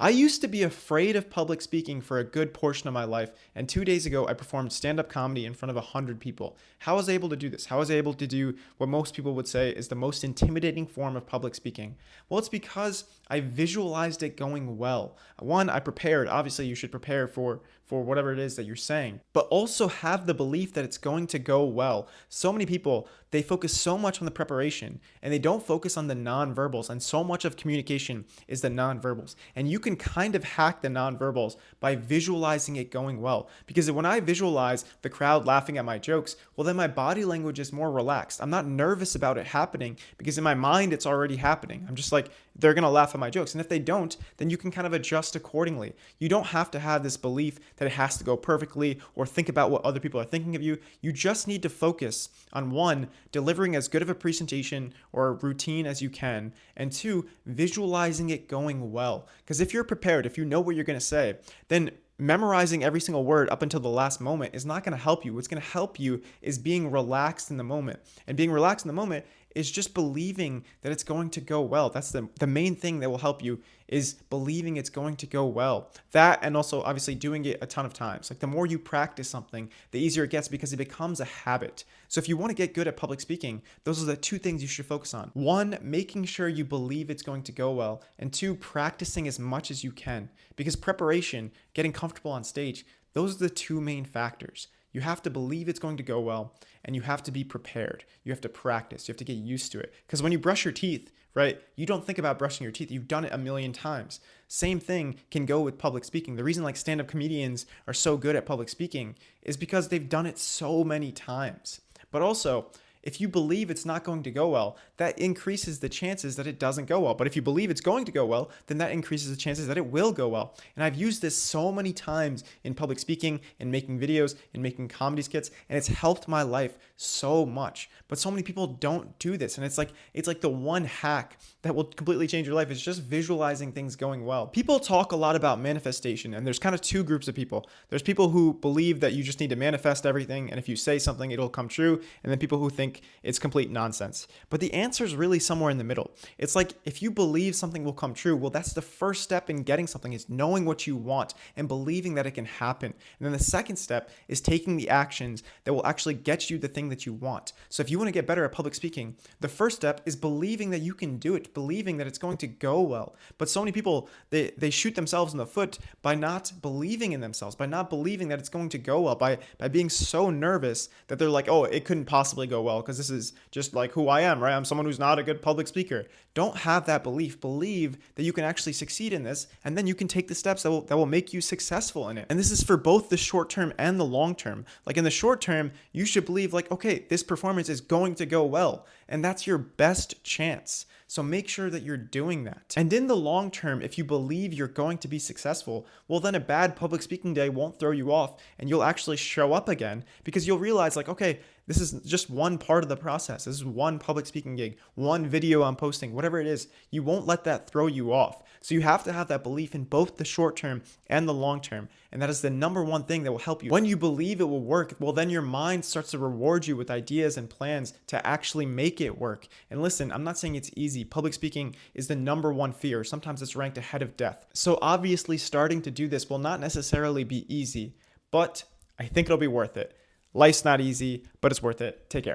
I used to be afraid of public speaking for a good portion of my life, and 2 days ago I performed stand-up comedy in front of 100 people. How was I able to do this? How was I able to do what most people would say is the most intimidating form of public speaking? Well, it's because I visualized it going well. One, I prepared. Obviously, you should prepare for whatever it is that you're saying, but also have the belief that it's going to go well. So many people, they focus so much on the preparation and they don't focus on the nonverbals, and so much of communication is the nonverbals. And you can kind of hack the nonverbals by visualizing it going well. Because when I visualize the crowd laughing at my jokes, well, then my body language is more relaxed. I'm not nervous about it happening because in my mind, it's already happening. I'm just like, they're going to laugh at my jokes. And if they don't, then you can kind of adjust accordingly. You don't have to have this belief that it has to go perfectly or think about what other people are thinking of you. You just need to focus on one, delivering as good of a presentation or a routine as you can, and two, visualizing it going well. Because if you're prepared, if you know what you're going to say, then memorizing every single word up until the last moment is not going to help you. What's going to help you is being relaxed in the moment. And being relaxed in the moment is just believing that it's going to go well. That's the main thing that will help you, is believing it's going to go well. That, and also obviously doing it a ton of times. Like the more you practice something, the easier it gets because it becomes a habit. So if you want to get good at public speaking, those are the two things you should focus on. One, making sure you believe it's going to go well. And two, practicing as much as you can. Because preparation, getting comfortable on stage, those are the two main factors. You have to believe it's going to go well, and you have to be prepared. You have to practice. You have to get used to it. Because when you brush your teeth, right, you don't think about brushing your teeth. You've done it a million times. Same thing can go with public speaking. The reason like stand-up comedians are so good at public speaking is because they've done it so many times. But also, if you believe it's not going to go well, that increases the chances that it doesn't go well. But if you believe it's going to go well, then that increases the chances that it will go well. And I've used this so many times in public speaking, in making videos, in making comedy skits, and it's helped my life so much. But so many people don't do this. And it's like the one hack that will completely change your life is just visualizing things going well. People talk a lot about manifestation, and there's kind of two groups of people. There's people who believe that you just need to manifest everything, and if you say something, it'll come true. And then people who think it's complete nonsense. But the answer is really somewhere in the middle. It's like if you believe something will come true, well, that's the first step in getting something, is knowing what you want and believing that it can happen. And then the second step is taking the actions that will actually get you the thing that you want. So if you want to get better at public speaking, the first step is believing that you can do it, believing that it's going to go well. But so many people, they shoot themselves in the foot by not believing in themselves, by not believing that it's going to go well, by being so nervous that they're like, oh, it couldn't possibly go well because this is just like who I am, right? I'm someone who's not a good public speaker. Don't have that belief. Believe that you can actually succeed in this, and then you can take the steps that will make you successful in it. And this is for both the short term and the long term. Like in the short term, you should believe like, okay, this performance is going to go well, and that's your best chance. So make sure that you're doing that. And in the long term, if you believe you're going to be successful, well, then a bad public speaking day won't throw you off, and you'll actually show up again because you'll realize like, okay, this is just one part of the process. This is one public speaking gig, one video I'm posting, whatever it is. You won't let that throw you off. So you have to have that belief in both the short term and the long term. And that is the number one thing that will help you. When you believe it will work, well, then your mind starts to reward you with ideas and plans to actually make it work. And listen, I'm not saying it's easy. Public speaking is the number one fear. Sometimes it's ranked ahead of death. So obviously starting to do this will not necessarily be easy, but I think it'll be worth it. Life's not easy, but it's worth it. Take care.